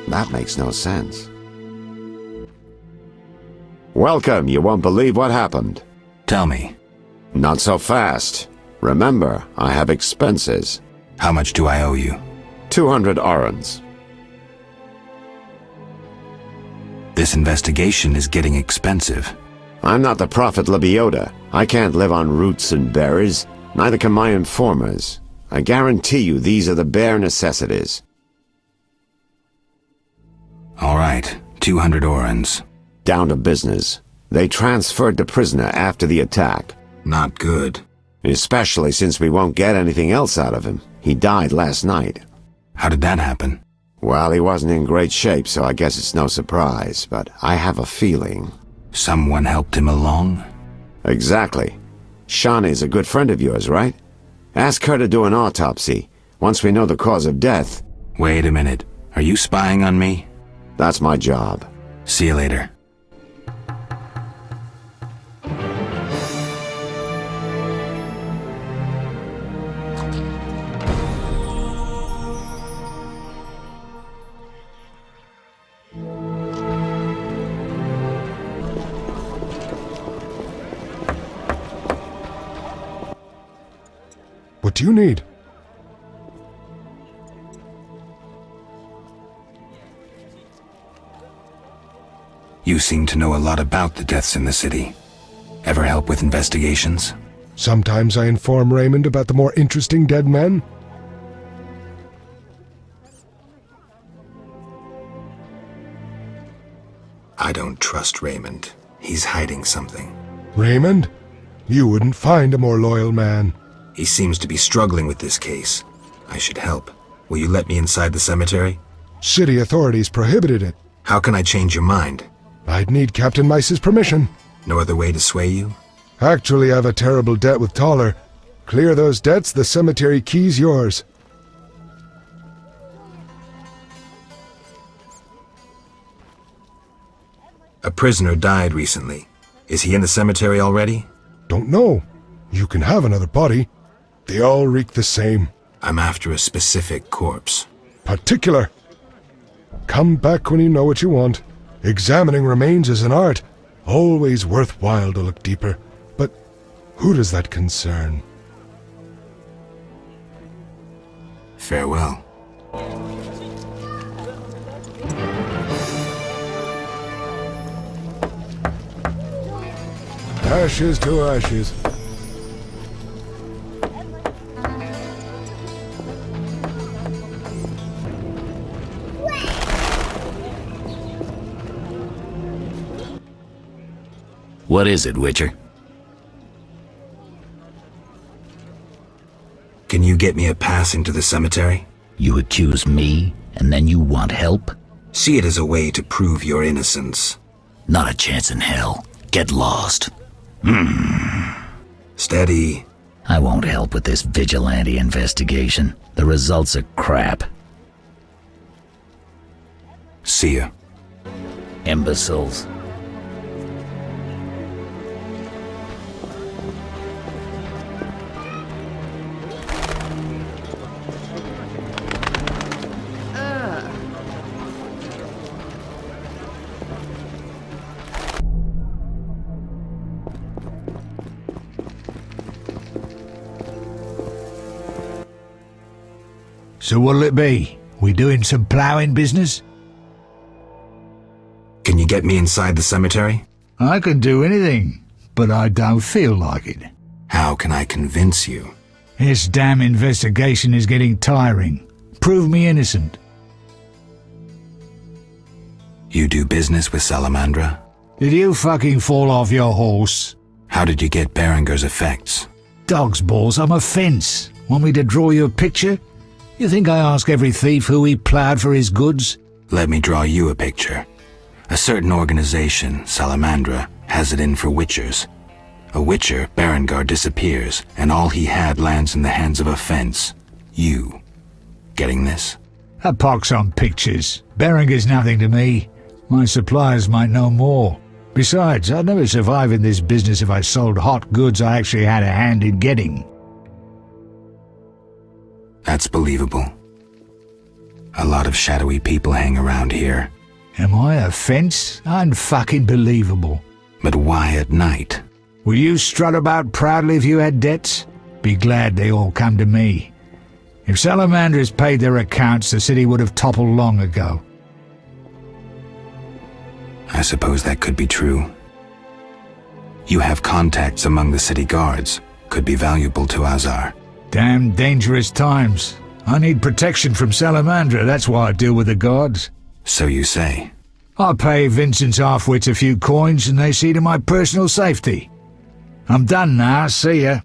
That makes no sense. Welcome, you won't believe what happened. Tell me. Not so fast. Remember, I have expenses. How much do I owe you? 200 orens. This investigation is getting expensive. I'm not the Prophet Lebioda. I can't live on roots and berries. Neither can my informers. I guarantee you these are the bare necessities. All right, 200 orens. Down to business. They transferred the prisoner after the attack. Not good. Especially since we won't get anything else out of him. He died last night. How did that happen? Well, he wasn't in great shape, so I guess it's no surprise, but I have a feeling. Someone helped him along? Exactly. Shawnee's a good friend of yours, right? Ask her to do an autopsy, once we know the cause of death. Wait a minute. Are you spying on me? That's my job. See you later. What do you need? You seem to know a lot about the deaths in the city. Ever help with investigations? Sometimes I inform Raymond about the more interesting dead men. I don't trust Raymond. He's hiding something. Raymond? You wouldn't find a more loyal man. He seems to be struggling with this case. I should help. Will you let me inside the cemetery? City authorities prohibited it. How can I change your mind? I'd need Captain Mice's permission. No other way to sway you? Actually, I have a terrible debt with Toller. Clear those debts, the cemetery key's yours. A prisoner died recently. Is he in the cemetery already? Don't know. You can have another body. They all reek the same. I'm after a specific corpse. Particular. Come back when you know what you want. Examining remains is an art. Always worthwhile to look deeper. But who does that concern? Farewell. Ashes to ashes. What is it, Witcher? Can you get me a pass into the cemetery? You accuse me, and then you want help? See it as a way to prove your innocence. Not a chance in hell. Get lost. Steady. I won't help with this vigilante investigation. The results are crap. See ya. Imbeciles. So what'll it be? We doing some ploughing business? Can you get me inside the cemetery? I can do anything, but I don't feel like it. How can I convince you? This damn investigation is getting tiring. Prove me innocent. You do business with Salamandra? Did you fucking fall off your horse? How did you get Berenger's effects? Dog's balls, I'm a fence. Want me to draw you a picture? You think I ask every thief who he ploughed for his goods? Let me draw you a picture. A certain organization, Salamandra, has it in for witchers. A witcher, Berengar, disappears, and all he had lands in the hands of a fence. You. Getting this? A pox on pictures. Berenger's nothing to me. My suppliers might know more. Besides, I'd never survive in this business if I sold hot goods I actually had a hand in getting. That's believable. A lot of shadowy people hang around here. Am I a fence? Unfucking believable. But why at night? Will you strut about proudly if you had debts? Be glad they all come to me. If Salamanders paid their accounts, the city would have toppled long ago. I suppose that could be true. You have contacts among the city guards. Could be valuable to Azar. Damn dangerous times. I need protection from Salamandra, that's why I deal with the guards. So you say. I pay Vincent's half-wits a few coins and they see to my personal safety. I'm done now, see ya.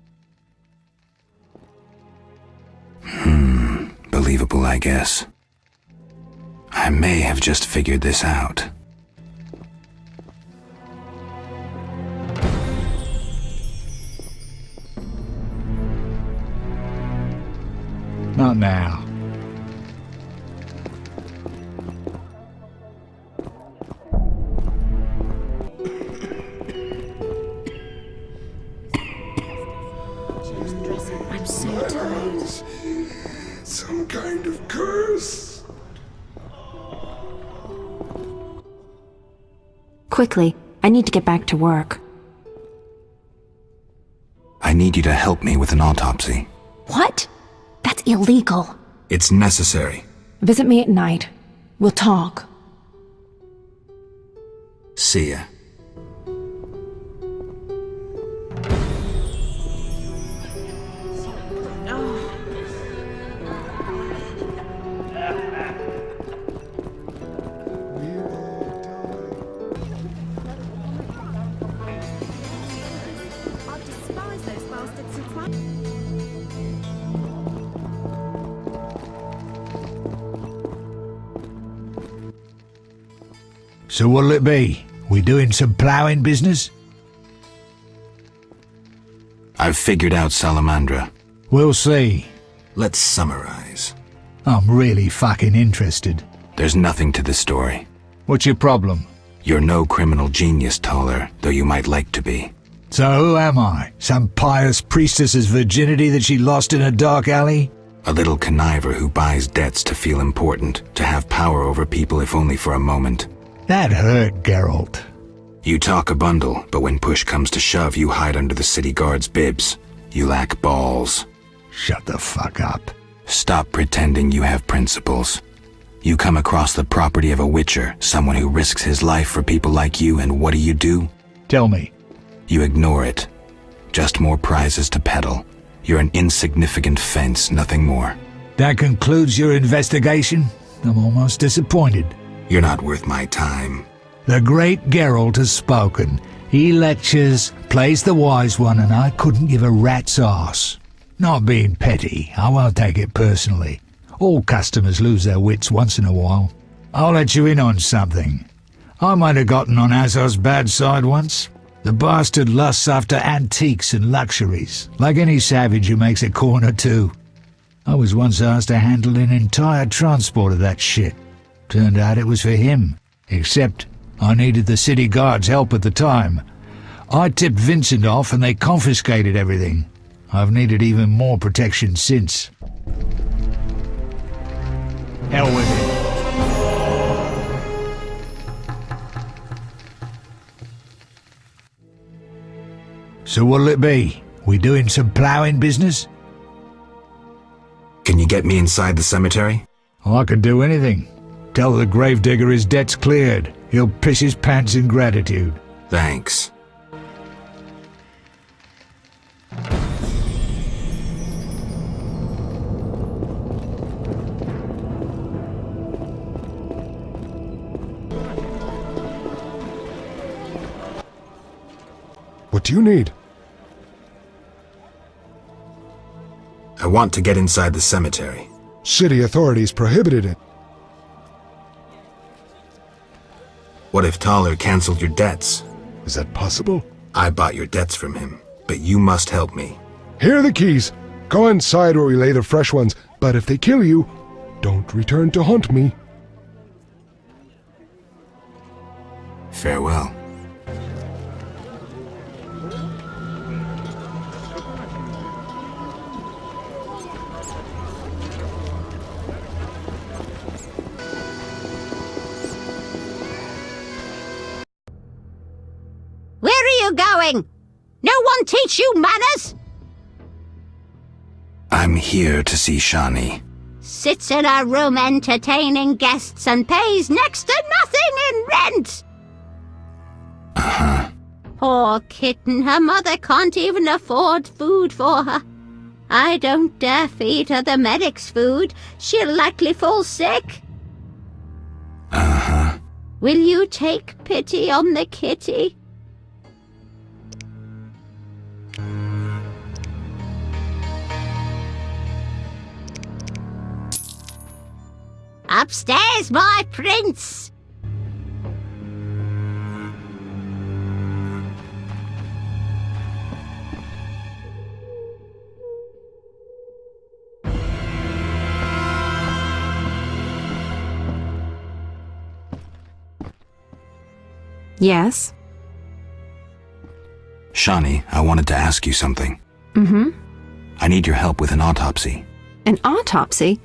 Believable, I guess. I may have just figured this out. Not now. I'm so tired. Some kind of curse. Quickly, I need to get back to work. I need you to help me with an autopsy. What? That's illegal. It's necessary. Visit me at night. We'll talk. See ya. So what'll it be? We doing some ploughing business? I've figured out Salamandra. We'll see. Let's summarize. I'm really fucking interested. There's nothing to the story. What's your problem? You're no criminal genius, Toller, though you might like to be. So who am I? Some pious priestess's virginity that she lost in a dark alley? A little conniver who buys debts to feel important, to have power over people if only for a moment. That hurt, Geralt. You talk a bundle, but when push comes to shove, you hide under the city guard's bibs. You lack balls. Shut the fuck up. Stop pretending you have principles. You come across the property of a witcher, someone who risks his life for people like you, and what do? Tell me. You ignore it. Just more prizes to peddle. You're an insignificant fence, nothing more. That concludes your investigation? I'm almost disappointed. You're not worth my time. The great Geralt has spoken. He lectures, plays the wise one, and I couldn't give a rat's arse. Not being petty, I won't take it personally. All customers lose their wits once in a while. I'll let you in on something. I might have gotten on Azor's bad side once. The bastard lusts after antiques and luxuries, like any savage who makes a corner too. I was once asked to handle an entire transport of that shit. Turned out it was for him, except I needed the city guard's help at the time. I tipped Vincent off and they confiscated everything. I've needed even more protection since. Hell with it. So what'll it be? We doing some ploughing business? Can you get me inside the cemetery? I could do anything. Tell the gravedigger his debt's cleared. He'll piss his pants in gratitude. Thanks. What do you need? I want to get inside the cemetery. City authorities prohibited it. What if Toller canceled your debts? Is that possible? I bought your debts from him, but you must help me. Here are the keys. Go inside where we lay the fresh ones, but if they kill you, don't return to haunt me. Farewell. doing? No one teach you manners? I'm here to see Shani. Sits in a room entertaining guests and pays next to nothing in rent. Uh-huh. Poor kitten, her mother can't even afford food for her. I don't dare feed her the medic's food. She'll likely fall sick. Uh-huh. Will you take pity on the kitty? Upstairs, my prince! Yes? Shani, I wanted to ask you something. Mm-hmm. I need your help with an autopsy. An autopsy?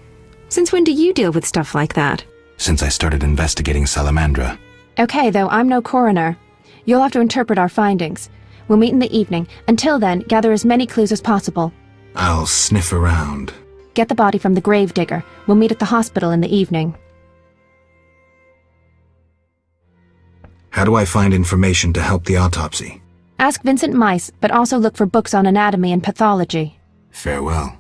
Since when do you deal with stuff like that? Since I started investigating Salamandra. Okay, though, I'm no coroner. You'll have to interpret our findings. We'll meet in the evening. Until then, gather as many clues as possible. I'll sniff around. Get the body from the gravedigger. We'll meet at the hospital in the evening. How do I find information to help the autopsy? Ask Vincent Mice, but also look for books on anatomy and pathology. Farewell.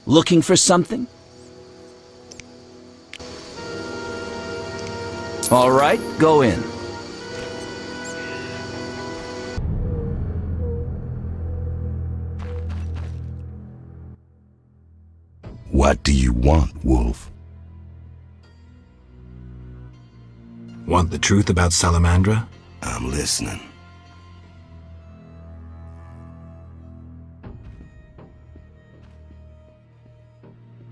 Looking for something? All right, go in. What do you want, Wolf? Want the truth about Salamandra? I'm listening.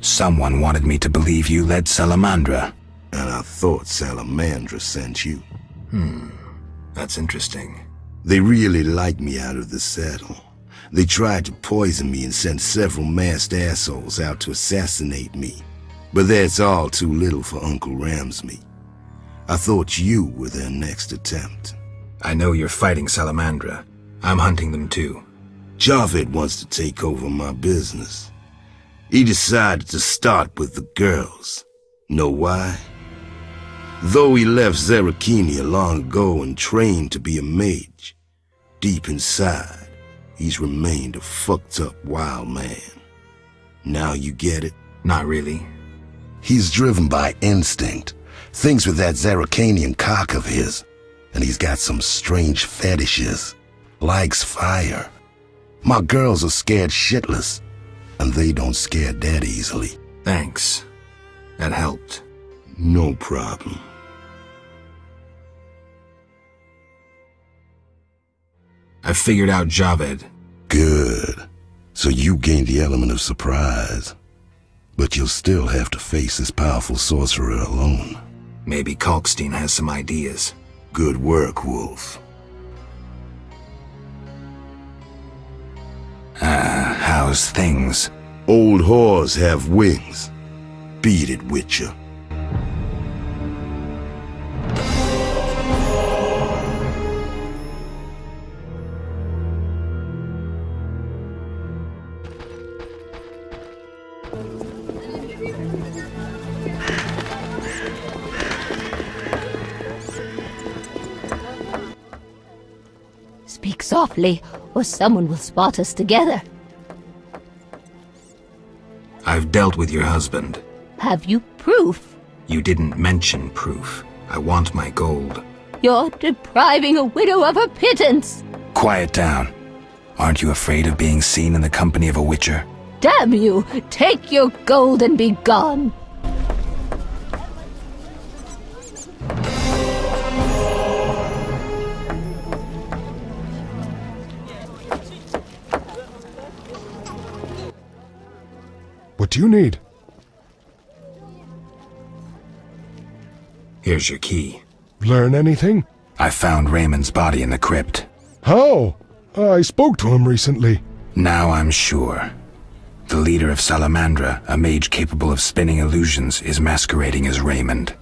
Someone wanted me to believe you led Salamandra. And I thought Salamandra sent you. That's interesting. They really liked me out of the saddle. They tried to poison me and sent several masked assholes out to assassinate me. But that's all too little for Uncle Ramsey. I thought you were their next attempt. I know you're fighting Salamandra. I'm hunting them too. Javed wants to take over my business. He decided to start with the girls. Know why? Though he left Zerakini long ago and trained to be a mage, deep inside, he's remained a fucked up wild man. Now you get it? Not really. He's driven by instinct, thinks with that Zerakanian cock of his, and he's got some strange fetishes, likes fire. My girls are scared shitless, and they don't scare that easily. Thanks. That helped. No problem. I figured out Javed. Good. So you gained the element of surprise. But you'll still have to face this powerful sorcerer alone. Maybe Kalkstein has some ideas. Good work, Wolf. How's things? Old whores have wings. Beat it, Witcher. Speak softly, or someone will spot us together. I've dealt with your husband. Have you proof? You didn't mention proof. I want my gold. You're depriving a widow of her pittance. Quiet down. Aren't you afraid of being seen in the company of a witcher? Damn you! Take your gold and be gone. What do you need? Here's your key. Learn anything? I found Raymond's body in the crypt. How? I spoke to him recently. Now I'm sure. The leader of Salamandra, a mage capable of spinning illusions, is masquerading as Raymond.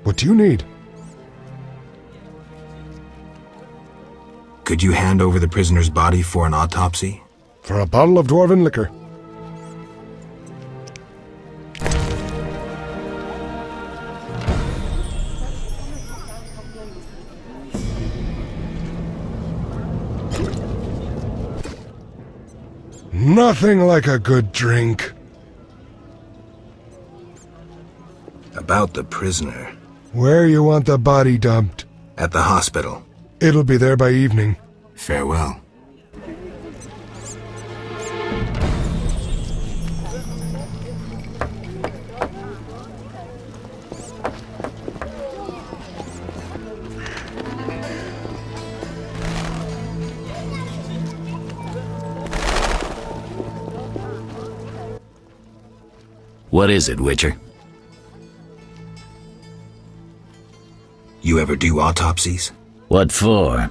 What do you need? Could you hand over the prisoner's body for an autopsy? For a bottle of dwarven liquor. Nothing like a good drink. About the prisoner. Where you want the body dumped? At the hospital. It'll be there by evening. Farewell. What is it, Witcher? You ever do autopsies? What for?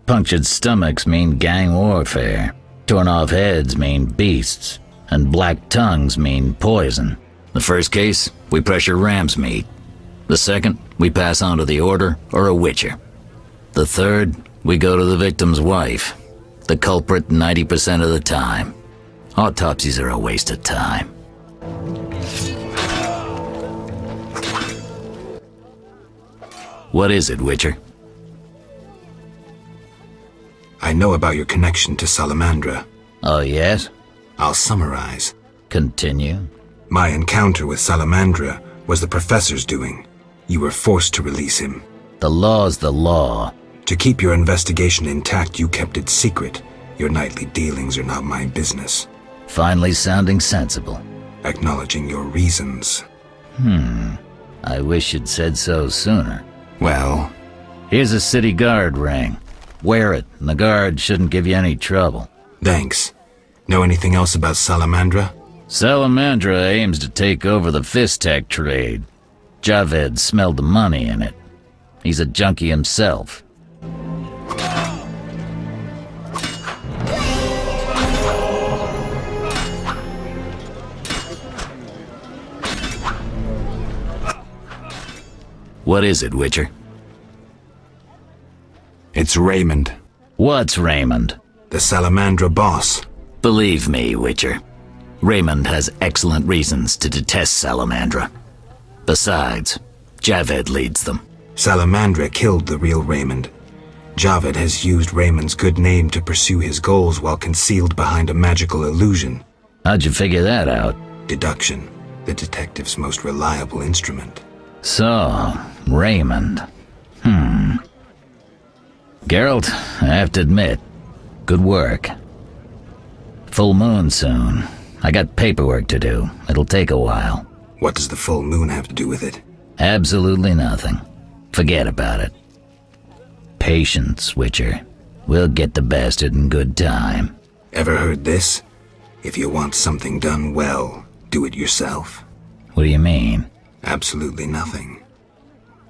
Punctured stomachs mean gang warfare. Torn off heads mean beasts. And black tongues mean poison. The first case, we pressure ram's meat. The second, we pass on to the Order or a Witcher. The third, we go to the victim's wife. The culprit 90% of the time. Autopsies are a waste of time. What is it, Witcher? I know about your connection to Salamandra. Oh, yes? I'll summarize. Continue. My encounter with Salamandra was the professor's doing. You were forced to release him. The law's the law. To keep your investigation intact, you kept it secret. Your nightly dealings are not my business. Finally sounding sensible. Acknowledging your reasons. I wish you'd said so sooner. Well, Here's a city guard ring. Wear it, and the guard shouldn't give you any trouble. thanks. Know anything else about Salamandra? Salamandra aims to take over the fist-tech trade. Javed smelled the money in it. He's a junkie himself. What is it, Witcher? It's Raymond, What's Raymond? the Salamandra boss. Believe me, Witcher. Raymond has excellent reasons to detest Salamandra. Besides, Javed leads them. Salamandra killed the real Raymond. Javed has used Raymond's good name to pursue his goals while concealed behind a magical illusion. How'd you figure that out? Deduction, the detective's most reliable instrument. So, Raymond. Geralt, I have to admit, good work. Full moon soon. I got paperwork to do. It'll take a while. What does the full moon have to do with it? Absolutely nothing. Forget about it. Patience, Witcher. We'll get the bastard in good time. Ever heard this? If you want something done well, do it yourself. What do you mean? Absolutely nothing.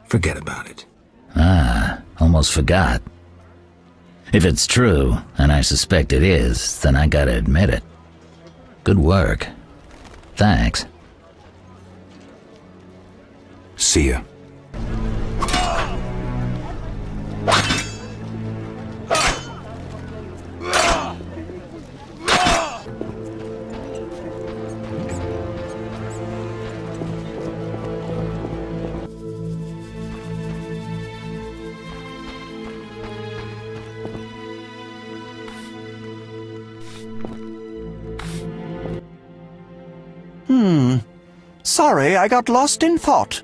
Forget about it. Almost forgot. If it's true, and I suspect it is, then I gotta admit it. Good work. Thanks. See ya. Sorry, I got lost in thought.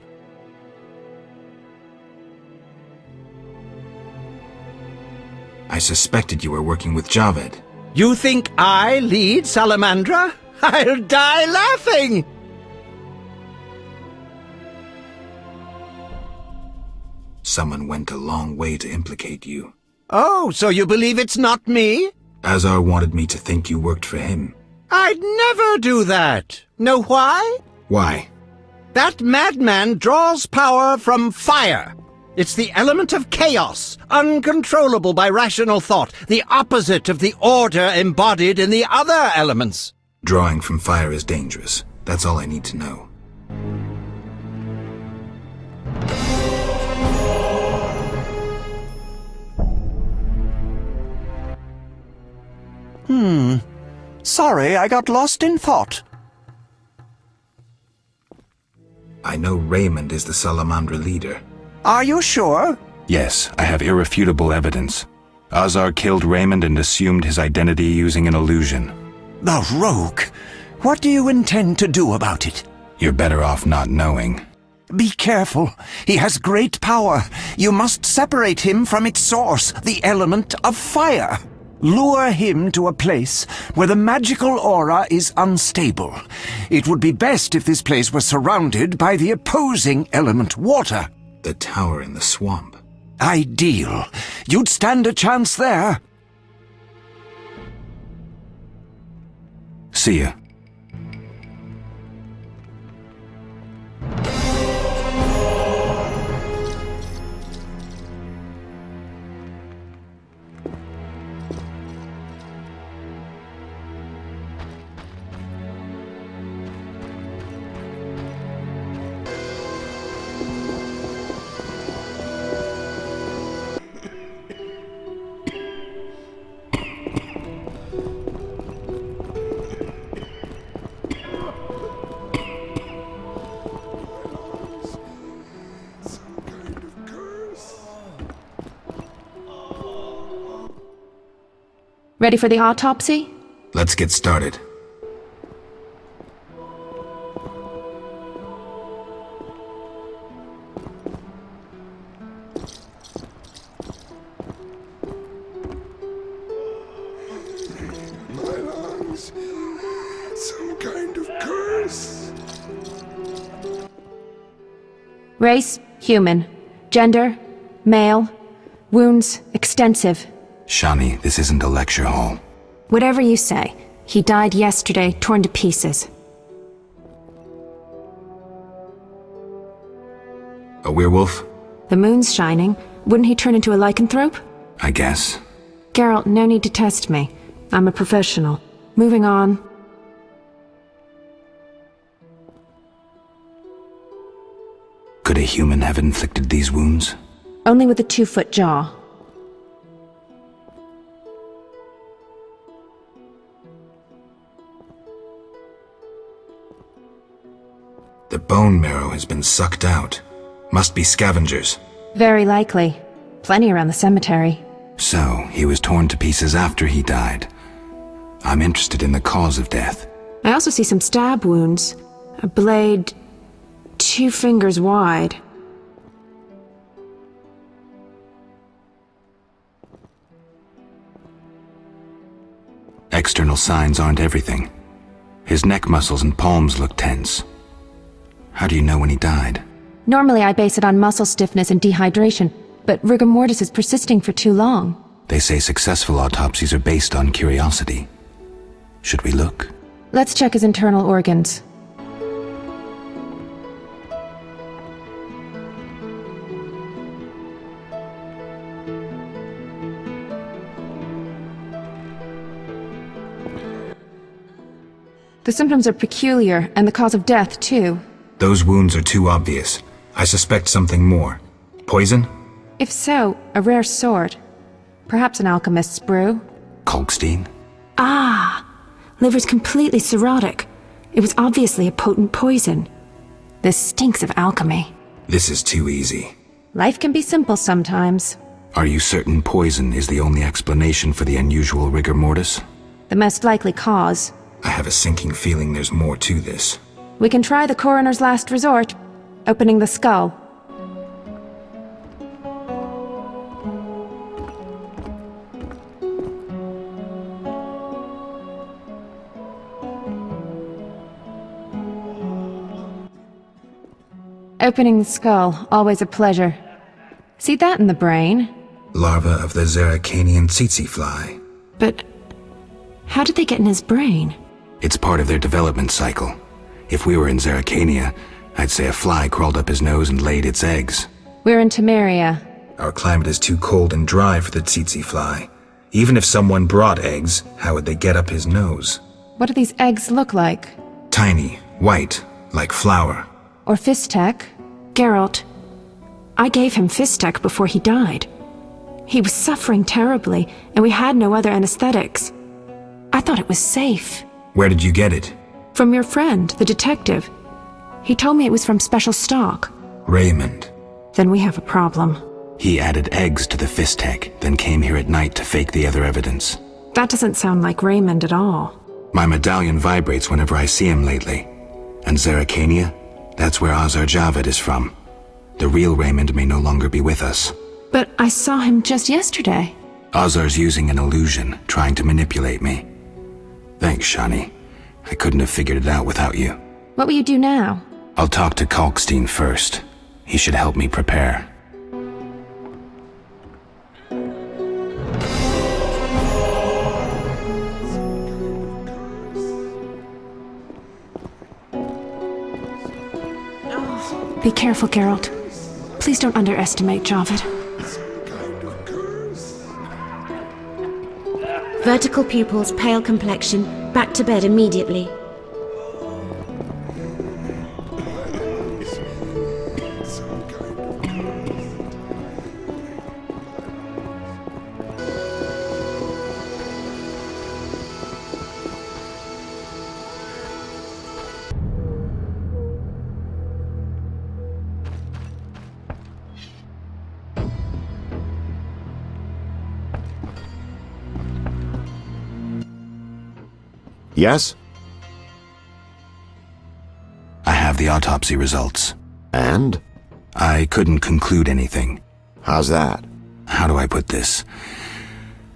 I suspected you were working with Javed. You think I lead Salamandra? I'll die laughing! Someone went a long way to implicate you. Oh, so you believe it's not me? Azar wanted me to think you worked for him. I'd never do that. Know why? Why? That madman draws power from fire. It's the element of chaos, uncontrollable by rational thought, the opposite of the order embodied in the other elements. Drawing from fire is dangerous. That's all I need to know. Sorry, I got lost in thought. I know Raymond is the Salamandra leader. Are you sure? Yes, I have irrefutable evidence. Azar killed Raymond and assumed his identity using an illusion. The rogue. What do you intend to do about it? You're better off not knowing. Be careful. He has great power. You must separate him from its source, the element of fire. Lure him to a place where the magical aura is unstable. It would be best if this place were surrounded by the opposing element, water. The tower in the swamp. Ideal. You'd stand a chance there. See ya. Ready for the autopsy? Let's get started. My lungs. Some kind of curse. Race, human. Gender, male. Wounds, extensive. Shani, this isn't a lecture hall. Whatever you say. He died yesterday, torn to pieces. A werewolf? The moon's shining. Wouldn't he turn into a lycanthrope? I guess. Geralt, no need to test me. I'm a professional. Moving on. Could a human have inflicted these wounds? Only with a 2-foot jaw. The bone marrow has been sucked out. Must be scavengers. Very likely. Plenty around the cemetery. So, he was torn to pieces after he died. I'm interested in the cause of death. I also see some stab wounds. A blade 2 fingers wide. External signs aren't everything. His neck muscles and palms look tense. How do you know when he died? Normally I base it on muscle stiffness and dehydration, but rigor mortis is persisting for too long. They say successful autopsies are based on curiosity. Should we look? Let's check his internal organs. The symptoms are peculiar, and the cause of death, too. Those wounds are too obvious. I suspect something more. Poison? If so, a rare sort. Perhaps an alchemist's brew. Kalkstein? Ah! Liver's completely cirrhotic. It was obviously a potent poison. This stinks of alchemy. This is too easy. Life can be simple sometimes. Are you certain poison is the only explanation for the unusual rigor mortis? The most likely cause. I have a sinking feeling there's more to this. We can try the coroner's last resort, opening the skull. Opening the skull, always a pleasure. See that in the brain? Larva of the Zeracanian tsetse fly. But how did they get in his brain? It's part of their development cycle. If we were in Zeracania, I'd say a fly crawled up his nose and laid its eggs. We're in Temeria. Our climate is too cold and dry for the tsetse fly. Even if someone brought eggs, how would they get up his nose? What do these eggs look like? Tiny, white, like flour. Or Fistek? Geralt, I gave him Fistek before he died. He was suffering terribly, and we had no other anesthetics. I thought it was safe. Where did you get it? From your friend, the detective. He told me it was from special stock. Raymond. Then we have a problem. He added eggs to the Fistek, then came here at night to fake the other evidence. That doesn't sound like Raymond at all. My medallion vibrates whenever I see him lately. And Zeracania? That's where Azar Javed is from. The real Raymond may no longer be with us. But I saw him just yesterday. Azar's using an illusion, trying to manipulate me. Thanks, Shani. I couldn't have figured it out without you. What will you do now? I'll talk to Kalkstein first. He should help me prepare. Be careful, Geralt. Please don't underestimate Javed. Vertical pupils, pale complexion. Back to bed immediately. Yes? I have the autopsy results. And? I couldn't conclude anything. How's that? How do I put this?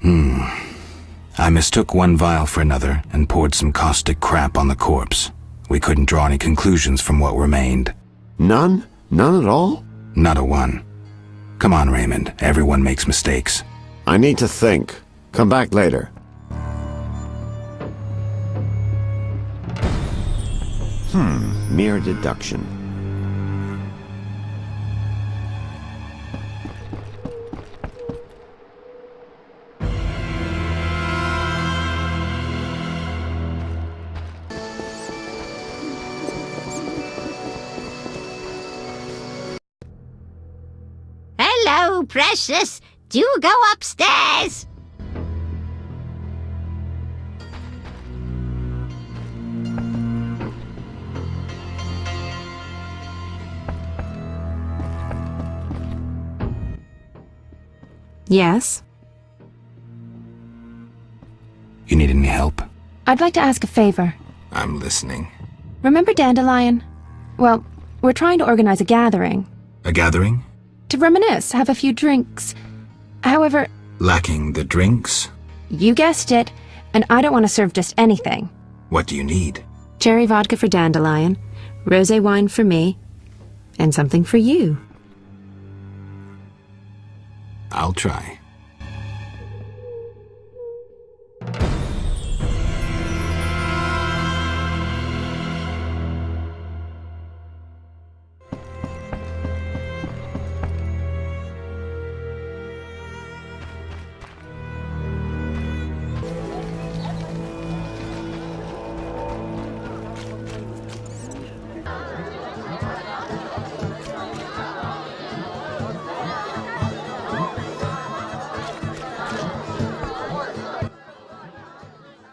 I mistook one vial for another and poured some caustic crap on the corpse. We couldn't draw any conclusions from what remained. None? None at all? Not a one. Come on, Raymond. Everyone makes mistakes. I need to think. Come back later. Mere deduction. Hello, precious. Do go upstairs. Yes? You need any help? I'd like to ask a favor. I'm listening. Remember Dandelion? Well, we're trying to organize a gathering. A gathering? To reminisce, have a few drinks. However, Lacking the drinks? you guessed it, and I don't want to serve just anything. What do you need? Cherry vodka for Dandelion, rosé wine for me, and something for you. I'll try.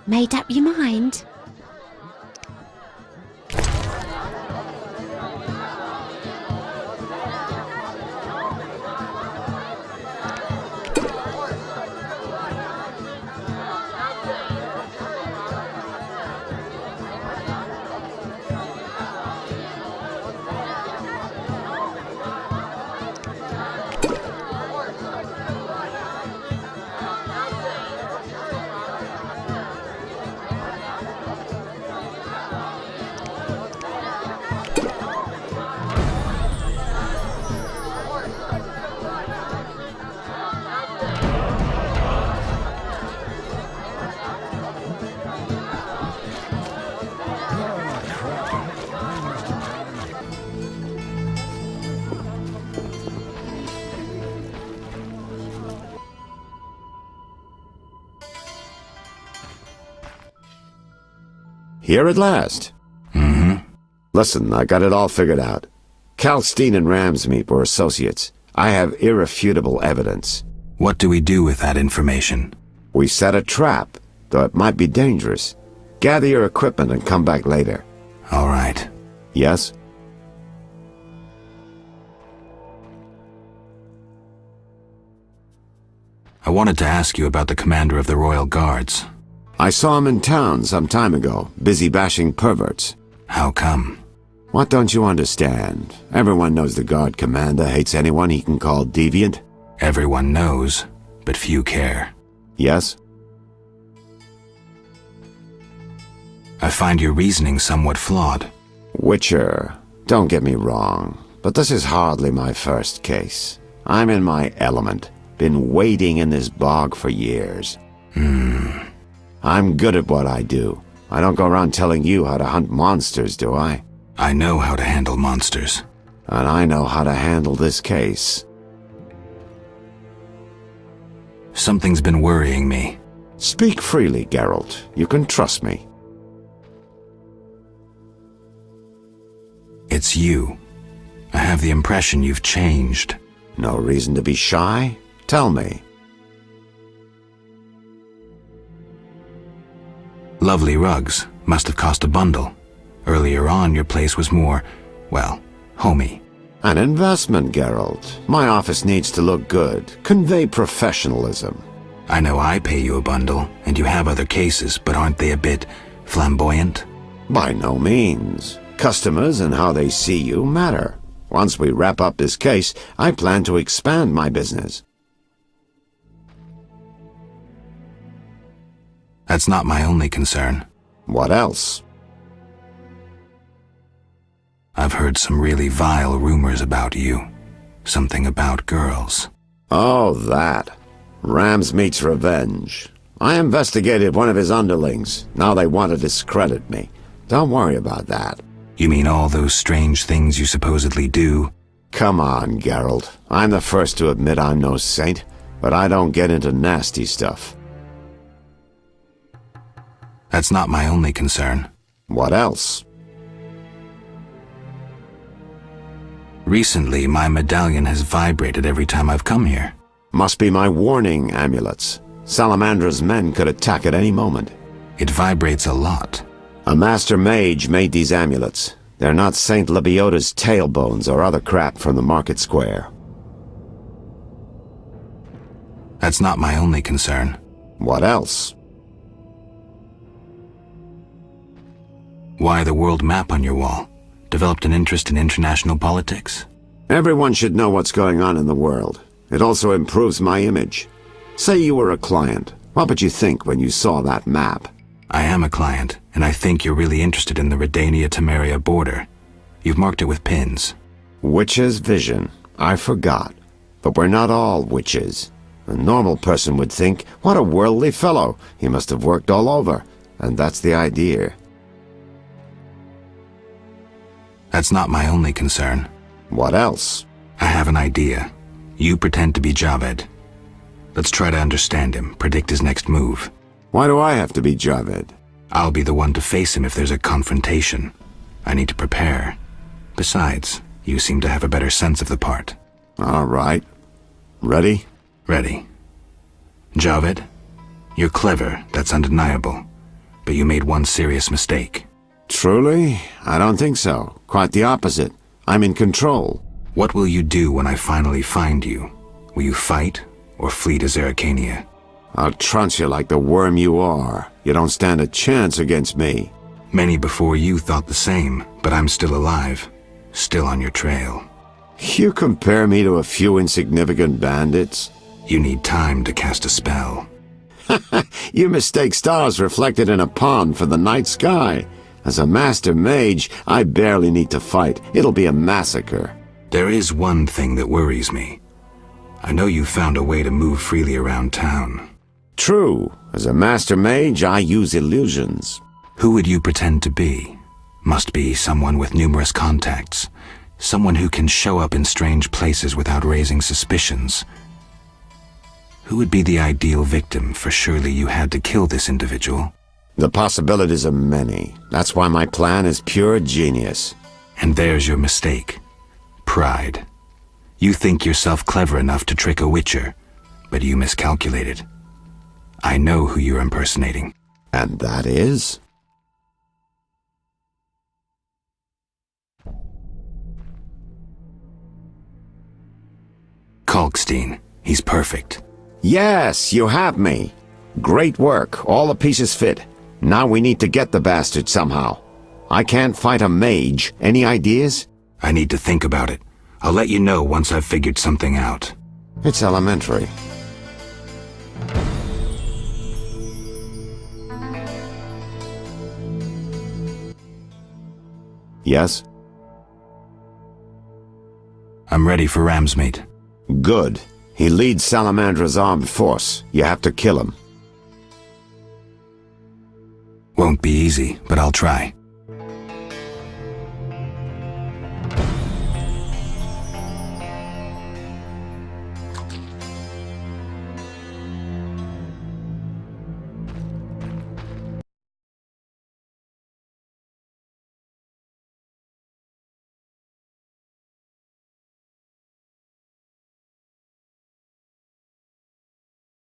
Made up your mind? Here at last. Listen, I got it all figured out. Kalstein and Ramsmeet were associates. I have irrefutable evidence. What do we do with that information? We set a trap, though it might be dangerous. Gather your equipment and come back later. All right. Yes? I wanted to ask you about the commander of the Royal Guards. I saw him in town some time ago, busy bashing perverts. How come? What don't you understand? Everyone knows the guard commander hates anyone he can call deviant. Everyone knows, but few care. Yes? I find your reasoning somewhat flawed. Witcher, don't get me wrong, but this is hardly my first case. I'm in my element. Been wading in this bog for years. I'm good at what I do. I don't go around telling you how to hunt monsters, do I? I know how to handle monsters. And I know how to handle this case. Something's been worrying me. Speak freely, Geralt. You can trust me. It's you. I have the impression you've changed. No reason to be shy? Tell me. Lovely rugs. Must have cost a bundle. Earlier on, your place was more, well, homey. An investment, Geralt. My office needs to look good. Convey professionalism. I know I pay you a bundle, and you have other cases, but aren't they a bit Flamboyant? By no means. Customers and how they see you matter. Once we wrap up this case, I plan to expand my business. That's not my only concern. What else? I've heard some really vile rumors about you. Something about girls. Oh, that. Ramsmeat's revenge. I investigated one of his underlings. Now they want to discredit me. Don't worry about that. You mean all those strange things you supposedly do? Come on, Geralt. I'm the first to admit I'm no saint, but I don't get into nasty stuff. That's not my only concern. What else? Recently, my medallion has vibrated every time I've come here. Must be my warning amulets. Salamandra's men could attack at any moment. It vibrates a lot. A master mage made these amulets. They're not Saint Lebioda's tailbones or other crap from the market square. That's not my only concern. What else? Why the world map on your wall? Developed an interest in international politics? Everyone should know what's going on in the world. It also improves my image. Say you were a client. What would you think when you saw that map? I am a client, and I think you're really interested in the Redania-Temeria border. You've marked it with pins. Witch's vision. I forgot. But we're not all witches. A normal person would think, what a worldly fellow. He must have worked all over. And that's the idea. That's not my only concern. What else? I have an idea. You pretend to be Javed. Let's try to understand him, predict his next move. Why do I have to be Javed? I'll be the one to face him if there's a confrontation. I need to prepare. Besides, you seem to have a better sense of the part. All right. Ready? Ready. Javed, you're clever, that's undeniable. But you made one serious mistake. Truly? I don't think so. Quite the opposite. I'm in control. What will you do when I finally find you? Will you fight or flee to Zerrikania? I'll trounce you like the worm you are. You don't stand a chance against me. Many before you thought the same, but I'm still alive. Still on your trail. You compare me to a few insignificant bandits? You need time to cast a spell. You mistake stars reflected in a pond for the night sky. As a master mage, I barely need to fight. It'll be a massacre. There is one thing that worries me. I know you found a way to move freely around town. True. As a master mage, I use illusions. Who would you pretend to be? Must be someone with numerous contacts. Someone who can show up in strange places without raising suspicions. Who would be the ideal victim, for surely you had to kill this individual? The possibilities are many. That's why my plan is pure genius. And there's your mistake. Pride. You think yourself clever enough to trick a witcher, but you miscalculated. I know who you're impersonating. And that is? Kalkstein. He's perfect. Yes, you have me. Great work. All the pieces fit. Now we need to get the bastard somehow. I can't fight a mage. Any ideas? I need to think about it. I'll let you know once I've figured something out. It's elementary. Yes? I'm ready for Ramsmeat. Good. He leads Salamandra's armed force. You have to kill him. Won't be easy, but I'll try.